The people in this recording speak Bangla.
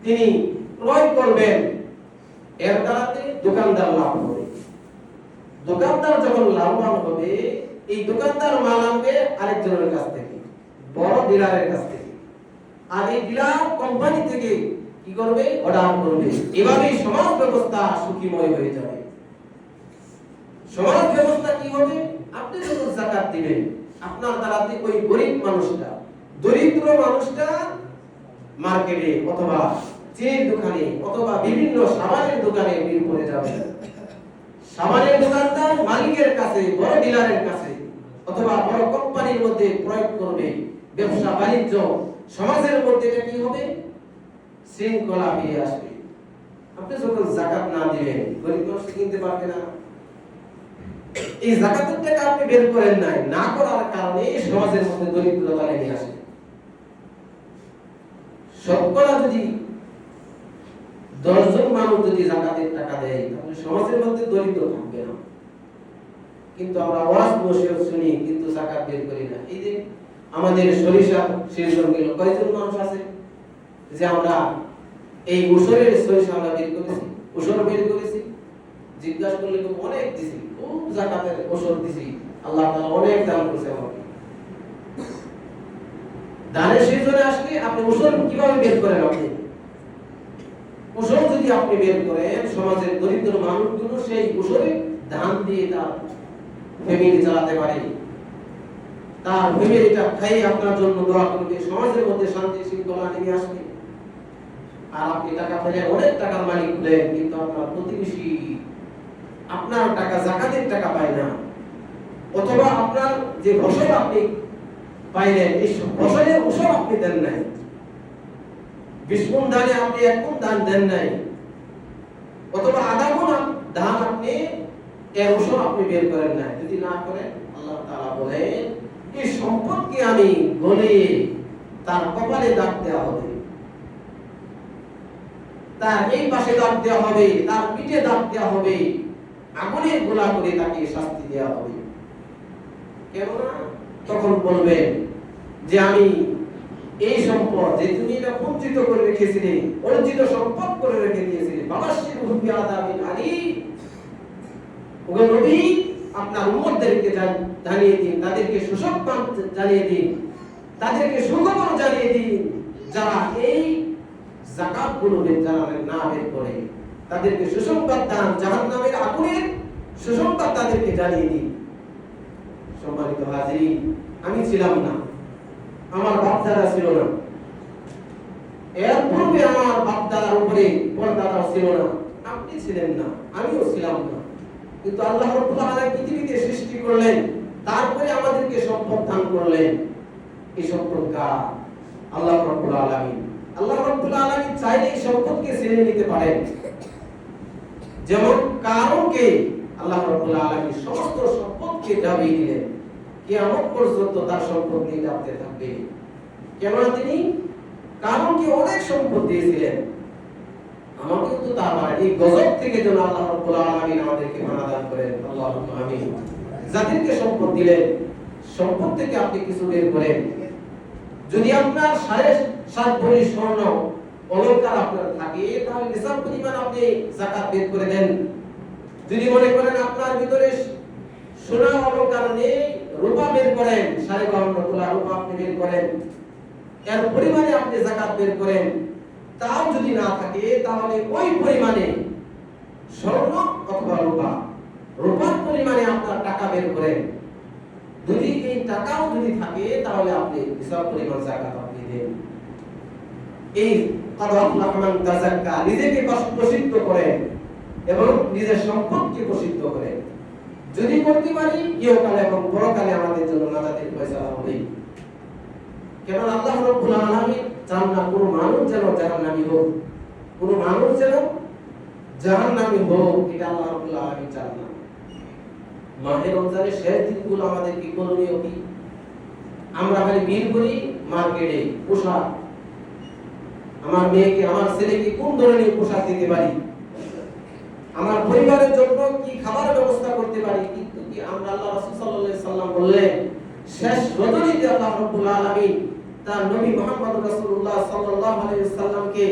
তিনি ক্রয় করবেন, এর দ্বারাতে দোকানদার লাভ হবে। দোকানদার যখন লাভবান হবে, এই দোকানদার মাল আনবে আরেকজনের কাছ থেকে, বড় ডিলারের কাছ থেকে, আর এই ডিলার কোম্পানি থেকে কি করবে, অর্ডার করবে। এভাবেই সমাজ ব্যবস্থা সুখীময় হয়ে যাবে। সমাজ ব্যবস্থা কি হবে, আপনি যখন যাকাত দিবেন, আপনার দ্বারাতে ওই গরিব মানুষটা, দরিদ্র মানুষটা মার্কেটে অথবা চিনির দোকানে অথবা বিভিন্ন সাবানের দোকানে ভিড় করে যাবে। সাবানের দোকানদার মালিকের কাছে, বড় ডিলারের কাছে অথবা বড় কোম্পানির মধ্যে প্রয়োগ করবে। ব্যবসা বাণিজ্য সমাজের মধ্যে এটা কি হবে, শৃঙ্খলা ফিরে আসবে। আপনি যখন যাকাত না দিবেন, গরিব মানুষ কিনতে পারবে না। এই যাকাতের টাকা আপনি বের করেন নাই, না করার কারণে সমাজের মধ্যে দরিদ্রতা লেগে আসে। শতকরা যদি 10 জন মানুষ যদি যাকাতের টাকা দেয়, তাহলে সমাজের মধ্যে দরিদ্র থাকবে না। কিন্তু আমরা ওয়াজ বসে শুনি, কিন্তু যাকাত বের করি না। এই যে আমাদের সরিষা সিজন গেল, কয়জন মানুষ আছে যে আমরা এই উসরের সরিষা আমরা বের করেছি, উসর বের করেছি? জিজ্ঞাসা করলে তো অনেক দিছি, খুব যাকাতের উসর দিছি, আল্লাহ তাআলা অনেক দান করেছে আমাকে। দানের সিজনে আসলে আপনি উসর কিভাবে বের করেন? আপনি উসর যদি আপনি বের করেন, সমাজের দরিদ্র মানুষগুলো সেই উসরে দান দিয়ে তার ফ্যামিলি চালাতে পারে, তার ফ্যামিলিটা খাই আপনার জন্য দোয়া করবে, সমাজের মধ্যে শান্তি শৃঙ্খলা নেমে আসবে। আর আপনি টাকা ফেলে অনেক টাকার মালিক হলেন, কিন্তু আপনার প্রতিবেশী আপনার টাকা যাকাতের টাকা পায় না, অথবা আপনার যে ফসল আপনি পাইলেন, এই ফসলের ওসব আপনি দেন নাই, 20 গুণ দানে আপনি 1 গুণ দান দেন নাই, অথবা আধা গুণ দান আপনি এর ওসব আপনি বের করেন নাই। যদি না করেন, আল্লাহ তাআলা বলেন এই সম্পদকে আমি গলে তার কপালে দাগ দেওয়া হবে, তার এই পাশে দাগ দেওয়া হবে, তার পিঠে দাগ দেওয়া হবে, আগুনের গোলা করে তাকে শাস্তি দেওয়া হবে। কেননা তখন বলবেন যে আমি এই সম্পদ যে তুমি এটা বঞ্চিত করে রেখেছিলে, অর্জিত সম্পদ করে রেখে দিয়েছিলে, বাবাশির হুবি আযাবিন আলীম, ওগো নবী আপনার উম্মতদেরকে জানিয়ে দিন, তাদেরকে সুসংবাদ জানিয়ে দিন, তাদেরকে সুখবর জানিয়ে দিন, যারা এই যাকাত গুলো না বের করে, তাদেরকে সুসংবাদ দান, জাহান্নামের আগুনের সুসংবাদ তাদেরকে জানিয়ে দিন। সম্মানিত হাজিরিন, আমি ছিলাম না, আমার বাপ-দাদা ছিল না, এর পূর্বে আমার বাপ-দাদার উপরে পরদাদা ছিল না, আপনি ছিলেন না, আমিও ছিলাম না, কিন্তু আল্লাহ রাব্বুল আলামিন পৃথিবীতে সৃষ্টি করলেন, তারপরে আমাদেরকে সম্পদ দান করলেন। এই সম্পদ কার? আল্লাহ রাব্বুল আলামিন। আল্লাহ রাব্বুল আলামিন চাইলে এই সম্পদকে ছিনিয়ে নিতে পারেন। যেমন কারণকে আল্লাহ রাব্বুল আলামিন সমস্ত সম্পদকে দাবিয়ে দিলেন, কিয়ামত পর্যন্ত তার সম্পদ নিয়ে যাতে থাকবে। কেননা তিনি কারণকে অনেক সম্পদ দিয়েছিলেন, আমাকে তো তার এই গজব থেকে যেন আল্লাহ রাব্বুল আলামিন আমাদেরকে মানা দান করেন। আল্লাহুম্মা আমিন। যাদেরকে সম্পদ দিলেন, সম্পদ থেকে আপনি কিছু বের করেন। যদি আপনার 7.5 ভরি স্বর্ণ অলংকার আপনার থাকে, তাহলে নিসাব পরিমাণ আপনি যাকাত বের করে দেন। যদি মনে করেন আপনার ভিতরে সোনা অলংকার নেই, রূপা বের করেন, 52 তোলা রূপা আপনি বের করেন, এর পরিমাণে আপনি যাকাত বের করেন। তাও যদি না থাকে, তাহলে ওই পরিমাণে স্বর্ণ অথবা রূপার পরিমাণে আপনার টাকা বের করেন। যদি এই টাকাও যদি থাকে, তাহলে আপনি নিসাব পরিমাণ যাকাত আপনি দেন। এই কাদাফলাহমান তাযাক্কা, নিজেকে প্রসিদ্ধ করেন এবং নিজের সম্পদকে প্রসিদ্ধ করেন। যদি করতে পারি, ইহকালে এবং পরকালে আমাদের জন্য নাজাতের ফয়সালা হবে। কেননা আল্লাহ রাব্বুল আলামিন চান না কোনো মানুষ যেন জাহান্নামী হোক, কোনো মানুষ যেন জাহান্নামী হোক, এটা আল্লাহ রাব্বুল আলামিন চান না। মাহে রমজানের শেষ দিনগুলো আমাদের কি করণীয়? কি আমরা খালি বিল করি মার্কেটে পোশাক, আমার মেয়েকে আমার ছেলেকে কোন ধরনের পোশাক দিতে পারি, আমার পরিবারের জন্য কি খাবার ব্যবস্থা করতে পারি, কিন্তু কি আমরা আল্লাহ রাসূল সাল্লাল্লাহু আলাইহি সাল্লাম বললেন শেষ রজনীতে আল্লাহ রাব্বুল আলামিন তার নবী মুহাম্মদ রাসূলুল্লাহ সাল্লাল্লাহু আলাইহি সাল্লামকে